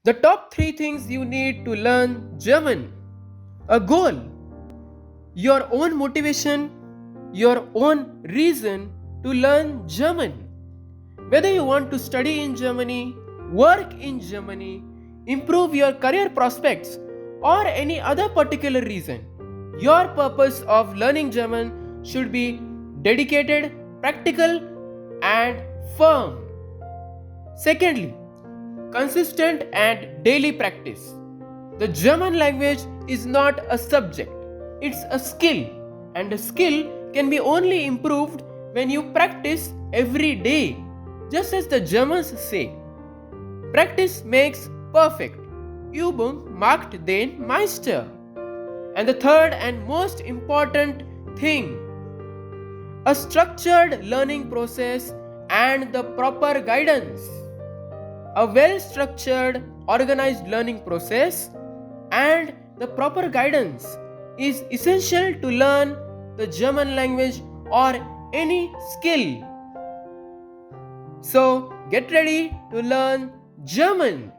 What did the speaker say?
The top three things you need to learn German: a goal, your own motivation, your own reason to learn German. Whether you want to study in Germany, work in Germany, improve your career prospects, or any other particular reason, your purpose of learning German should be dedicated, practical, and firm. Secondly, consistent and daily practice. The German language is not a subject, it's a skill, and a skill can be only improved when you practice every day. Just as the Germans say, practice makes perfect. Übung macht den Meister. And the third and most important thing, a structured learning process and the proper guidance. A well structured, organized learning process and the proper guidance is essential to learn the German language or any skill. So, get ready to learn German.